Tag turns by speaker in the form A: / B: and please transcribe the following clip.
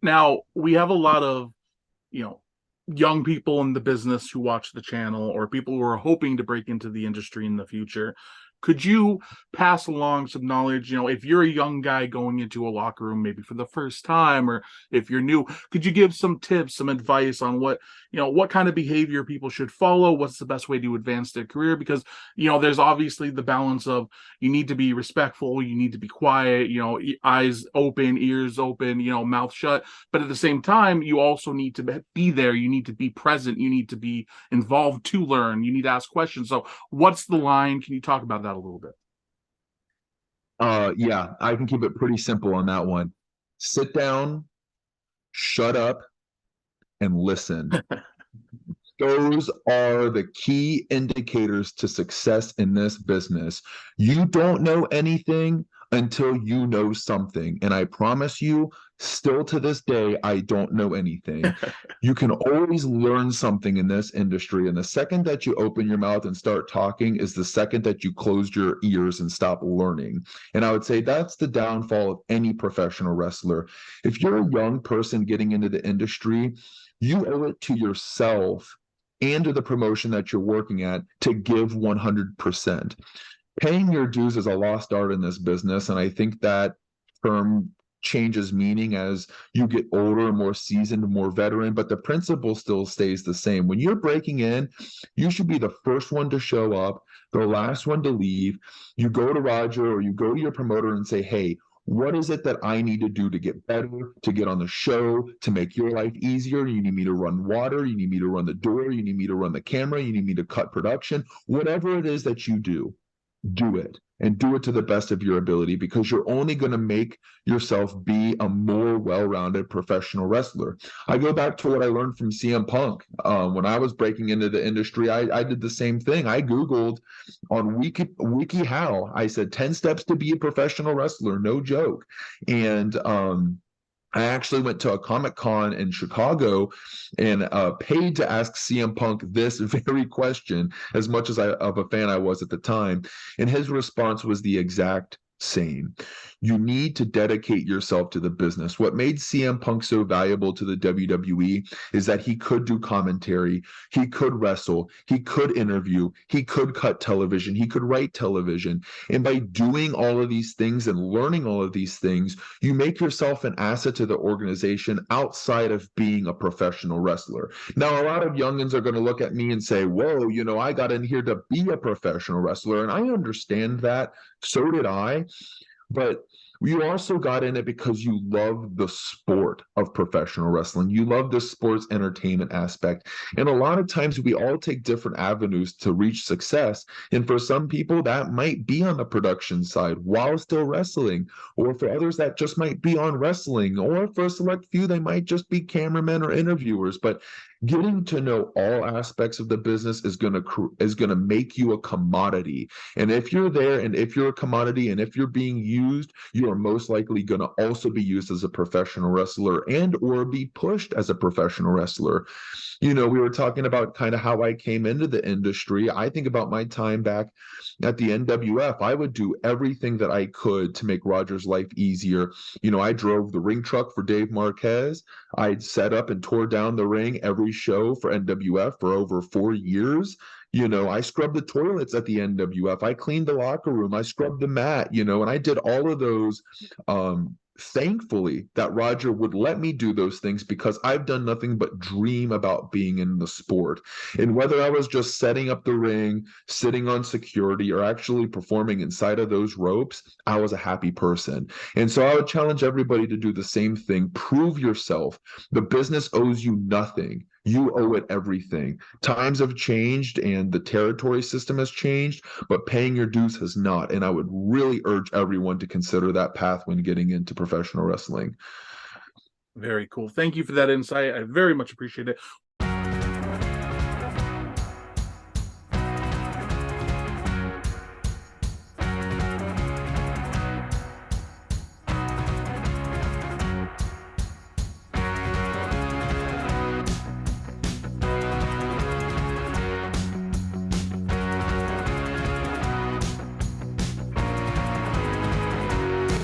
A: Now, we have a lot of, you know, young people in the business who watch the channel or people who are hoping to break into the industry in the future. Could you pass along some knowledge? If you're a young guy going into a locker room, maybe for the first time, or if you're new, could you give some tips, some advice on what kind of behavior people should follow? What's the best way to advance their career? Because, there's obviously the balance of you need to be respectful, you need to be quiet, eyes open, ears open, mouth shut. But at the same time, you also need to be there. You need to be present. You need to be involved to learn. You need to ask questions. So, what's the line? Can you talk about that a little bit?
B: Yeah, I can keep it pretty simple on that one. Sit down, shut up, and listen. Those are the key indicators to success in this business. You don't know anything until you know something. And I promise you, still to this day, I don't know anything. You can always learn something in this industry. And the second that you open your mouth and start talking is the second that you close your ears and stop learning. And I would say that's the downfall of any professional wrestler. If you're a young person getting into the industry, you owe it to yourself and to the promotion that you're working at to give 100%. Paying your dues is a lost art in this business. And I think that term changes meaning as you get older, more seasoned, more veteran, but the principle still stays the same. When you're breaking in, you should be the first one to show up, the last one to leave. You go to Roger or you go to your promoter and say, hey, what is it that I need to do to get better, to get on the show, to make your life easier? You need me to run water, you need me to run the door, you need me to run the camera, you need me to cut production, whatever it is that you do it and do it to the best of your ability because you're only going to make yourself be a more well-rounded professional wrestler. I go back to what I learned from CM Punk. When I was breaking into the industry, I did the same thing. I Googled on WikiHow. I said 10 steps to be a professional wrestler, no joke. And I actually went to a Comic Con in Chicago and paid to ask CM Punk this very question, as much as of a fan I was at the time. And his response was the exact same. You need to dedicate yourself to the business. What made CM Punk so valuable to the WWE is that he could do commentary, he could wrestle, he could interview, he could cut television, he could write television. And by doing all of these things and learning all of these things, you make yourself an asset to the organization outside of being a professional wrestler. Now, a lot of youngins are going to look at me and say, whoa, I got in here to be a professional wrestler. And I understand that. So did I. But you also got in it because you love the sport of professional wrestling. You love the sports entertainment aspect. And a lot of times we all take different avenues to reach success. And for some people, that might be on the production side while still wrestling. Or for others, that just might be on wrestling. Or for a select few, they might just be cameramen or interviewers. But getting to know all aspects of the business is gonna make you a commodity. And if you're there and if you're a commodity and if you're being used, you are most likely going to also be used as a professional wrestler and or be pushed as a professional wrestler. We were talking about kind of how I came into the industry. I think about my time back at the NWF. I would do everything that I could to make Roger's life easier. I drove the ring truck for Dave Marquez. I'd set up and tore down the ring every show for NWF for over 4 years. I scrubbed the toilets at the NWF. I cleaned the locker room. I scrubbed the mat, and I did all of those. Thankfully, that Roger would let me do those things because I've done nothing but dream about being in the sport. And whether I was just setting up the ring, sitting on security, or actually performing inside of those ropes, I was a happy person. And so I would challenge everybody to do the same thing. Prove yourself. The business owes you nothing. You owe it everything. Times have changed and the territory system has changed, but paying your dues has not. And I would really urge everyone to consider that path when getting into professional wrestling.
A: Very cool. Thank you for that insight. I very much appreciate it.